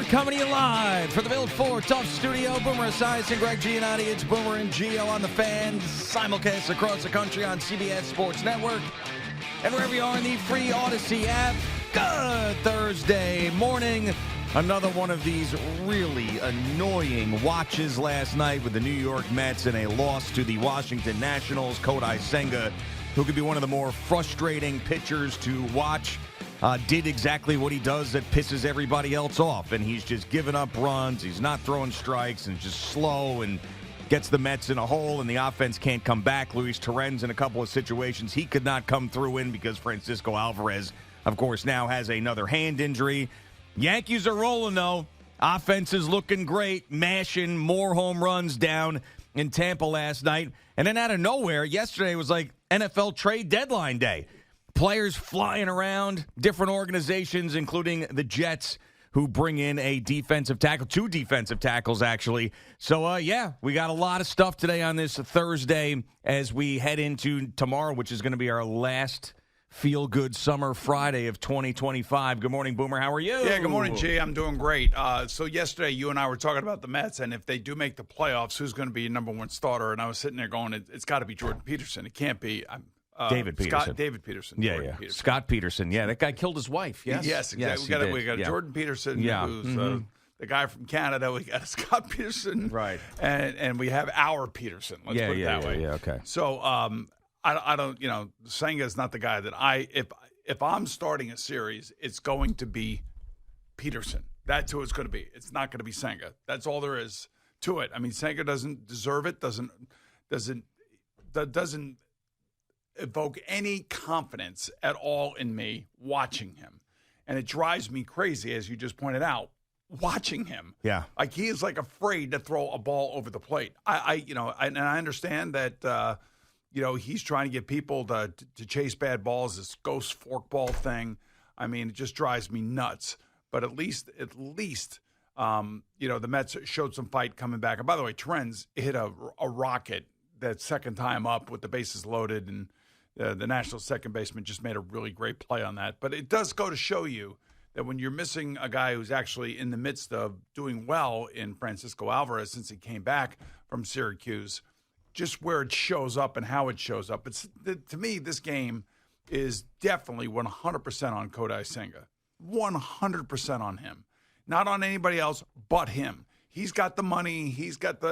coming to you live from the Build 4 Tough Studio. Boomer Esiason and Greg Giannotti. It's Boomer and Gio on the Fan. Simulcast across the country on CBS Sports Network. And wherever you are in the free Odyssey app. Good Thursday morning. Another one of these really annoying watches last night with the New York Mets and a loss to the Washington Nationals. Kodai Senga, who could be one of the more frustrating pitchers to watch, did exactly what he does that pisses everybody else off. And he's just giving up runs. He's not throwing strikes and just slow and gets the Mets in a hole, and the offense can't come back. Luis Torrens in a couple of situations he could not come through in because Francisco Alvarez, of course, now has another hand injury. Yankees are rolling, though. Offense is looking great, mashing more home runs down in Tampa last night. And then out of nowhere, yesterday was like NFL trade deadline day. Players flying around, different organizations, including the Jets, who bring in a defensive tackle, two defensive tackles, actually. So, we got a lot of stuff today on this Thursday as we head into tomorrow, which is going to be our last Feel-Good Summer Friday of 2025. Good morning, Boomer. How are you? Yeah, good morning, G. I'm doing great. So yesterday, you and I were talking about the Mets, and if they do make the playoffs, who's going to be your number one starter? And I was sitting there going, it's got to be Jordan Peterson. It can't be David Peterson. David Peterson. Yeah, Jordan yeah. Peterson. Scott Peterson. Yeah, that guy killed his wife. Yes, Yes, exactly. We got Jordan Peterson, who's the guy from Canada. We got Scott Peterson. Right. And we have our Peterson. Let's put it that way. Yeah, okay. So, I don't, Senga's not the guy that if I'm starting a series, it's going to be Peterson. That's who it's going to be. It's not going to be Senga. That's all there is to it. I mean, Senga doesn't deserve it. Doesn't evoke any confidence at all in me watching him, and it drives me crazy, as you just pointed out. Watching him, like he is like afraid to throw a ball over the plate. I understand that. He's trying to get people to chase bad balls, this ghost fork ball thing. I mean, it just drives me nuts. But at least, the Mets showed some fight coming back. And by the way, Torrens hit a rocket that second time up with the bases loaded, and the National second baseman just made a really great play on that. But it does go to show you that when you're missing a guy who's actually in the midst of doing well in Francisco Alvarez since he came back from Syracuse, just where it shows up and how it shows up. To me, this game is definitely 100% on Kodai Senga. 100% on him. Not on anybody else but him. He's got the money. He's got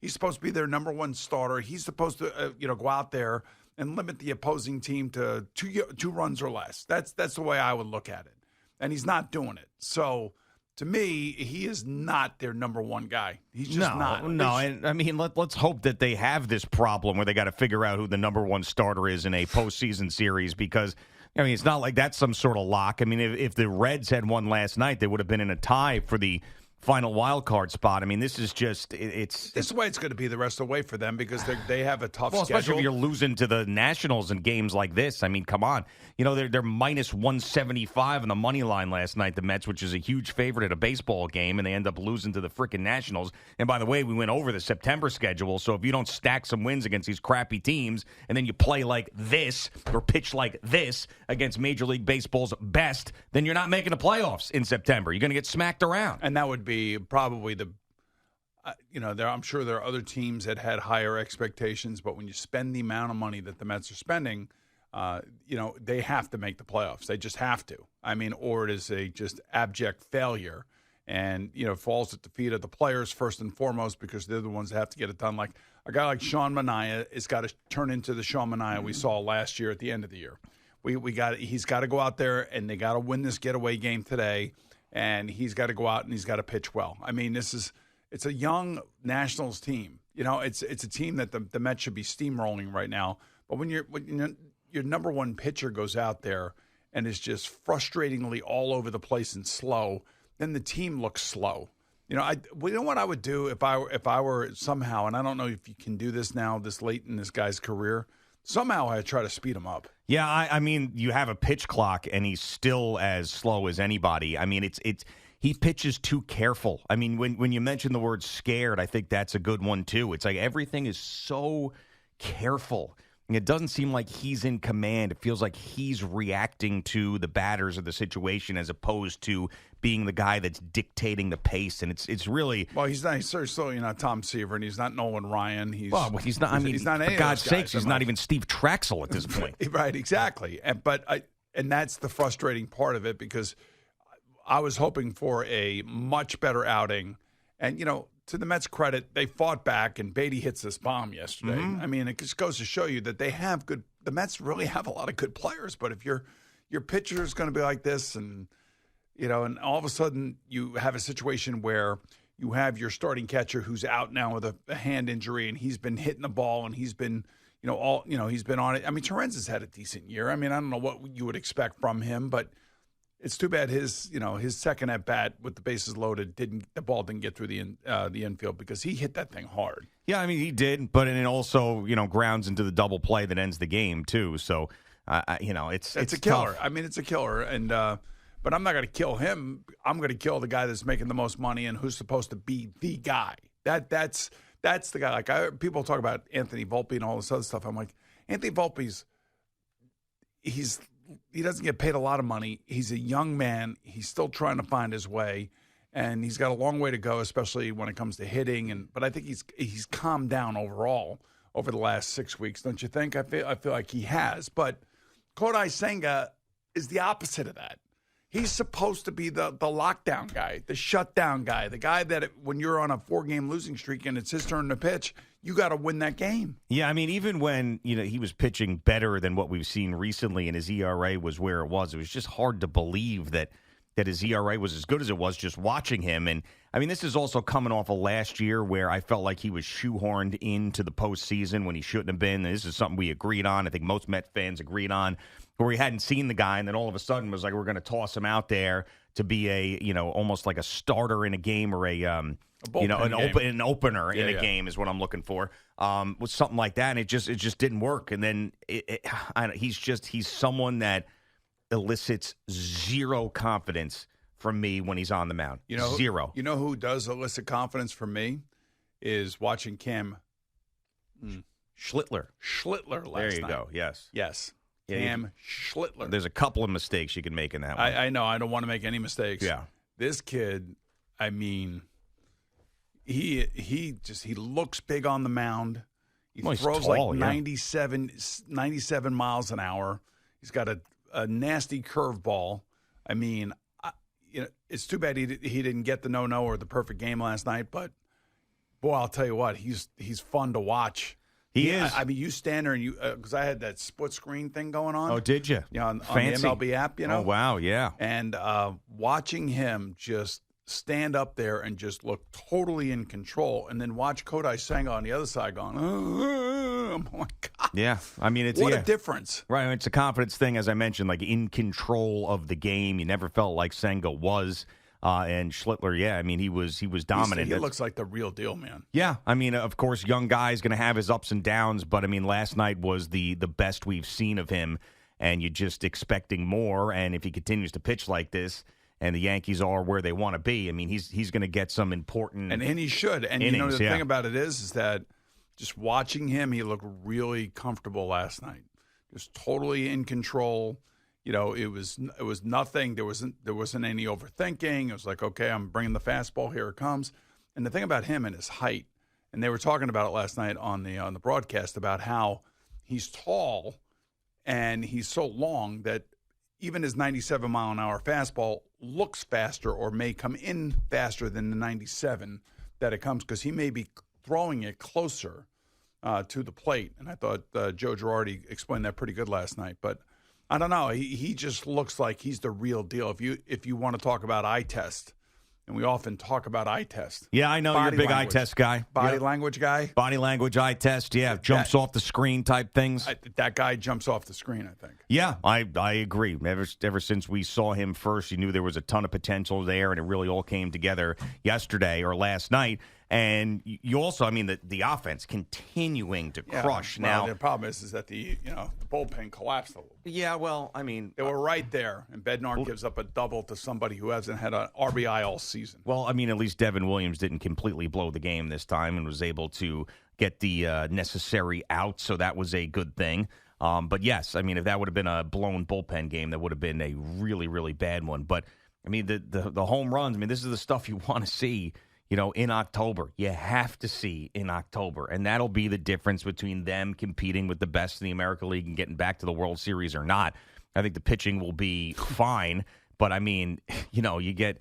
he's supposed to be their number one starter. He's supposed to, go out there and limit the opposing team to two runs or less. That's the way I would look at it. And he's not doing it. So, to me, he is not their number one guy. He's just not. No, and I mean, let's hope that they have this problem where they got to figure out who the number one starter is in a postseason series, because, I mean, it's not like that's some sort of lock. I mean, if the Reds had won last night, they would have been in a tie for the final wild card spot. I mean, this is just this is the way it's going to be the rest of the way for them, because they have a tough schedule. Especially if you're losing to the Nationals in games like this. I mean, come on. They're minus 175 on the money line last night, the Mets, which is a huge favorite at a baseball game, and they end up losing to the freaking Nationals. And by the way, we went over the September schedule, so if you don't stack some wins against these crappy teams and then you play like this or pitch like this against Major League Baseball's best, then you're not making the playoffs in September. You're going to get smacked around. And that would be probably I'm sure there are other teams that had higher expectations, but when you spend the amount of money that the Mets are spending, they have to make the playoffs. They just have to. I mean, or it is a just abject failure, and falls at the feet of the players first and foremost, because they're the ones that have to get it done. Like a guy like Sean Manaea has got to turn into the Sean Manaea we saw last year at the end of the year. He's got to go out there and they got to win this getaway game today. And he's got to go out and he's got to pitch well. I mean, it's a young Nationals team. It's a team that the Mets should be steamrolling right now. But when your number one pitcher goes out there and is just frustratingly all over the place and slow, then the team looks slow. What I would do if I were somehow, and I don't know if you can do this now, this late in this guy's career, somehow I'd try to speed him up. Yeah, I mean, you have a pitch clock, and he's still as slow as anybody. I mean, he pitches too careful. I mean, when you mention the word scared, I think that's a good one, too. It's like everything is so careful It doesn't seem like he's in command. It feels like he's reacting to the batters of the situation as opposed to being the guy that's dictating the pace. And it's really He's not. He's certainly not Tom Seaver, and he's not Nolan Ryan. He's not. I mean, he's not for any God's of those guys. sakes, he's not even Steve Traxel at this point. Right, exactly. And that's the frustrating part of it, because I was hoping for a much better outing. And, to the Mets' credit, they fought back, and Beatty hits this bomb yesterday. I mean, it just goes to show you that they have good – the Mets really have a lot of good players. But if your pitcher is going to be like this and, and all of a sudden you have a situation where you have your starting catcher who's out now with a hand injury, and he's been hitting the ball, and he's been – he's been on it. I mean, Torrens has had a decent year. I mean, I don't know what you would expect from him, but – it's too bad his second at bat with the bases loaded the ball didn't get through the infield, because he hit that thing hard. Yeah, I mean he did, but it also grounds into the double play that ends the game too. So it's a killer. Tough. I mean, it's a killer, and but I'm not going to kill him. I'm going to kill the guy that's making the most money and who's supposed to be the guy. That's the guy. Like people talk about Anthony Volpe and all this other stuff. I'm like, Anthony Volpe's he doesn't get paid a lot of money. He's a young man. He's still trying to find his way, and he's got a long way to go, especially when it comes to hitting. But I think he's calmed down overall over the last 6 weeks, don't you think? I feel like he has. But Kodai Senga is the opposite of that. He's supposed to be the lockdown guy, the shutdown guy, the guy that when you're on a 4-game losing streak and it's his turn to pitch, you got to win that game. Yeah, I mean, even when he was pitching better than what we've seen recently, and his ERA was where it was just hard to believe that his ERA was as good as it was just watching him. And I mean, this is also coming off of last year where I felt like he was shoehorned into the postseason when he shouldn't have been. And this is something we agreed on. I think most Met fans agreed on, where he hadn't seen the guy, and then all of a sudden was like, we're going to toss him out there to be a almost like a starter in a game, or an opener in a game is what I'm looking for. With something like that, and it just didn't work. And then he's someone that elicits zero confidence from me when he's on the mound. Zero. You know who does elicit confidence from me is watching Cam Schlittler last night. There you go. Yes. Yeah, Cam Schlittler. There's a couple of mistakes you can make in that one. I know. I don't want to make any mistakes. Yeah. This kid, I mean, he looks big on the mound. He throws tall, like 97 miles an hour. He's got a nasty curveball. I mean, it's too bad he didn't get the no or the perfect game last night. But boy, I'll tell you what, he's fun to watch. He is. I mean, you stand there and because I had that split screen thing going on. Oh, did you? Yeah, on the Fancy. MLB app. Oh, wow, yeah. And watching him just stand up there and just look totally in control, and then watch Kodai Senga on the other side going, oh my God. Yeah, I mean, it's what a difference. Right, it's a confidence thing, as I mentioned, like in control of the game. You never felt like Senga was. And Schlittler, yeah, I mean, he was dominant. He looks like the real deal, man. Yeah, I mean, of course, young guy's going to have his ups and downs, but I mean, last night was the best we've seen of him, and you're just expecting more. And if he continues to pitch like this, and the Yankees are where they want to be, I mean, he's going to get some important and he should. And innings, the thing about it is that just watching him, he looked really comfortable last night, just totally in control. It was nothing. There wasn't any overthinking. It was like, okay, I'm bringing the fastball. Here it comes. And the thing about him and his height, and they were talking about it last night on the broadcast about how he's tall and he's so long that even his 97-mile-an-hour fastball looks faster or may come in faster than the 97 that it comes, because he may be throwing it closer to the plate. And I thought Joe Girardi explained that pretty good last night. But I don't know. He just looks like he's the real deal. If you want to talk about eye test, and we often talk about eye test. Yeah, I know you're a big eye test guy. Body language guy. Body language eye test. Yeah, jumps off the screen type things. That guy jumps off the screen, I think. Yeah, I agree. Ever since we saw him first, you knew there was a ton of potential there, and it really all came together yesterday or last night. And you also, I mean, the offense continuing to crush. Well, now the problem is that the bullpen collapsed a little. Yeah, well, I mean, they were right there, and Bednar gives up a double to somebody who hasn't had an RBI all season. Well, I mean, at least Devin Williams didn't completely blow the game this time and was able to, get the necessary out, so that was a good thing. But yes, I mean, if that would have been a blown bullpen game, that would have been a really, really bad one. But I mean, the home runs, I mean, this is the stuff you want to see, in October. You have to see in October. And that'll be the difference between them competing with the best in the American League and getting back to the World Series or not. I think the pitching will be fine. But I mean, you get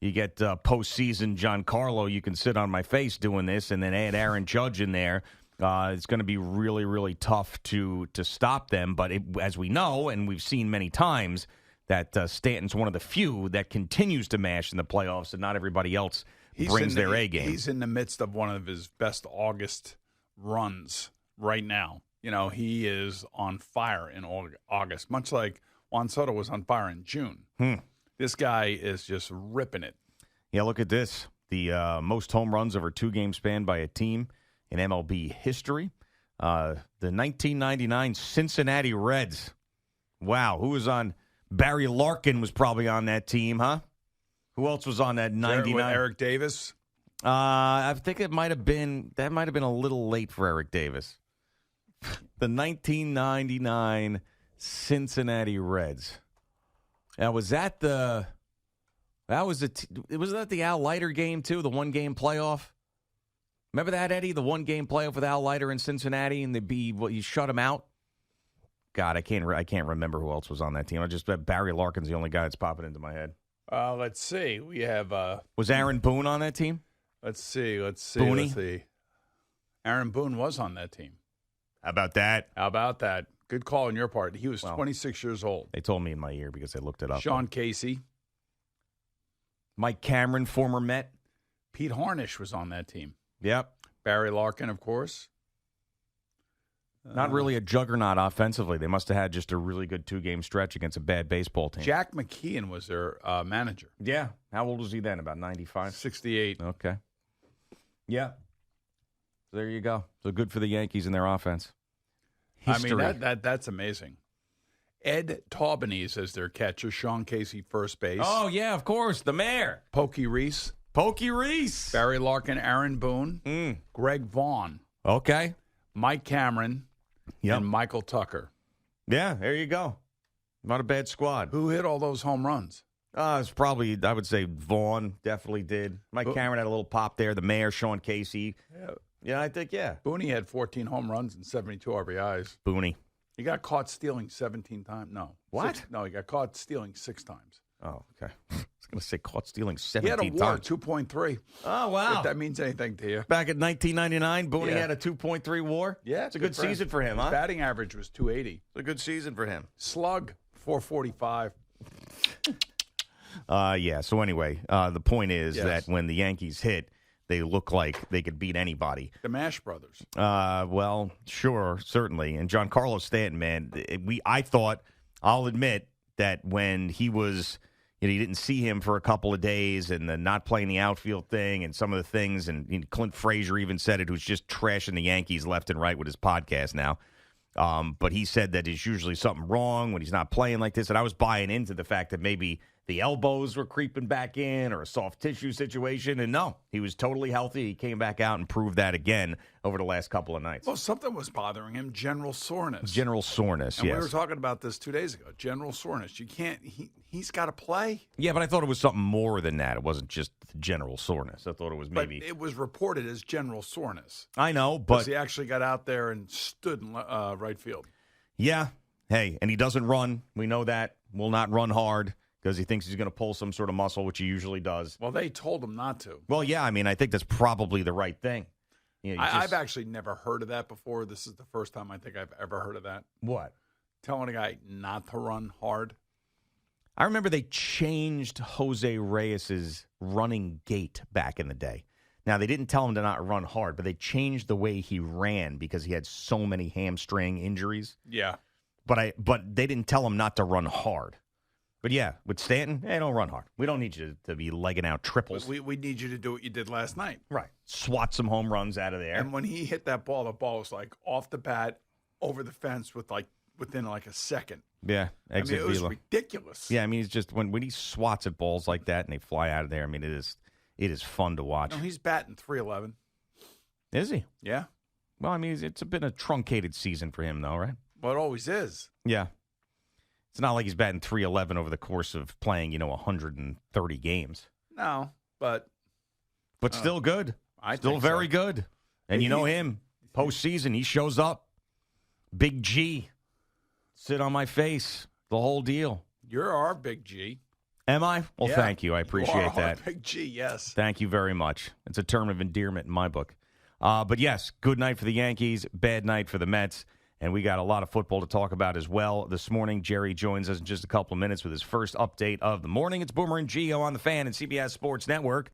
postseason Giancarlo, you can sit on my face doing this, and then add Aaron Judge in there. It's going to be really, really tough to stop them. But as we know, and we've seen many times, that Stanton's one of the few that continues to mash in the playoffs, and not everybody else brings their A game. He's in the midst of one of his best August runs right now. He is on fire in August, much like Juan Soto was on fire in June. This guy is just ripping it. Yeah, look at this. The most home runs over a 2-game span by a team in MLB history. The 1999 Cincinnati Reds. Wow, who was on? Barry Larkin was probably on that team, huh? Who else was on that 99? Eric Davis? I think that might have been a little late for Eric Davis. The 1999 Cincinnati Reds. Now, was that the Al Leiter game too? The 1-game playoff. Remember that, Eddie? The 1-game playoff with Al Leiter in Cincinnati, and you shut him out. God, I can't remember who else was on that team. I just bet Barry Larkin's the only guy that's popping into my head. Let's see. We have. Was Aaron Boone on that team? Let's see. Booney? Let's see. Aaron Boone was on that team. How about that? Good call on your part. He was 26 years old. They told me in my ear because I looked it up. Sean Casey. Mike Cameron, former Met. Pete Harnish was on that team. Yep. Barry Larkin, of course. Not really a juggernaut offensively. They must have had just a really good 2-game stretch against a bad baseball team. Jack McKeon was their manager. Yeah. How old was he then? About 95? 68. Okay. Yeah. There you go. So good for the Yankees and their offense. History. I mean, that's amazing. Ed Taubenies as their catcher. Sean Casey, first base. Oh, yeah, of course. The mayor. Pokey Reese. Barry Larkin, Aaron Boone. Greg Vaughn. Okay. Mike Cameron. Yep. And Michael Tucker. Yeah, there you go. Not a bad squad. Who hit all those home runs? It's probably, I would say, Vaughn definitely did. Mike Cameron had a little pop there. The mayor, Sean Casey. Yeah, I think, yeah. Booney had 14 home runs and 72 RBIs. Booney. He got caught stealing 17 times. No. What? He got caught stealing 6 times. Oh, okay. I was going to say caught stealing 17 times. He had a WAR, 2.3. Oh, wow. If that means anything to you. Back in 1999, Booney had a 2.3 WAR? Yeah. It's a good season for him, huh? His batting average was 280. It's a good season for him. Slug, 445. Yeah, so anyway, the point is that when the Yankees hit, they look like they could beat anybody. The Mash Brothers. Well, sure, certainly. And Giancarlo Stanton, man, I'll admit that when he was, you didn't see him for a couple of days and the not playing the outfield thing and some of the things, and Clint Frazier even said it, who's just trashing the Yankees left and right with his podcast now. But he said that there's usually something wrong when he's not playing like this. And I was buying into the fact that maybe the elbows were creeping back in or a soft tissue situation. And no, he was totally healthy. He came back out and proved that again over the last couple of nights. Well, something was bothering him, general soreness. And yes. We were talking about this 2 days ago. General soreness. You can't, he's got to play. Yeah, but I thought it was something more than that. It wasn't just general soreness. I thought it was maybe. But it was reported as general soreness. I know, but. He actually got out there and stood in right field. Yeah. Hey, and he doesn't run. We know that. Will not run hard because he thinks he's going to pull some sort of muscle, which he usually does. Well, they told him not to. Well, yeah, I mean, I think that's probably the right thing. I've actually never heard of that before. This is the first time I think I've ever heard of that. What? Telling a guy not to run hard. I remember they changed Jose Reyes's running gait back in the day. Now, they didn't tell him to not run hard, but they changed the way he ran because he had so many hamstring injuries. Yeah. But they didn't tell him not to run hard. But yeah, with Stanton, hey, don't run hard. We don't need you to be legging out triples. We need you to do what you did last night. Right. Swat some home runs out of there. And when he hit that ball, the ball was like off the bat, over the fence within a second. Yeah. Exit it was ridiculous. Yeah, I mean, it's just when he swats at balls like that and they fly out of there, I mean, it is fun to watch. No, he's batting .311. Is he? Yeah. Well, I mean, it's been a truncated season for him, though, right? Well, it always is. Yeah. It's not like he's batting .311 over the course of playing, 130 games. No, but still good. Still think very so. good. And you know him, postseason, he shows up. Big G. Sit on my face. The whole deal. You're our big G. Am I? Well, Yeah. thank you. I appreciate You are that. our big G, yes. Thank you very much. It's a term of endearment in my book. But yes, good night for the Yankees, bad night for the Mets. And we got a lot of football to talk about as well this morning. Jerry joins us in just a couple of minutes with his first update of the morning. It's Boomer and Gio on the Fan and CBS Sports Network.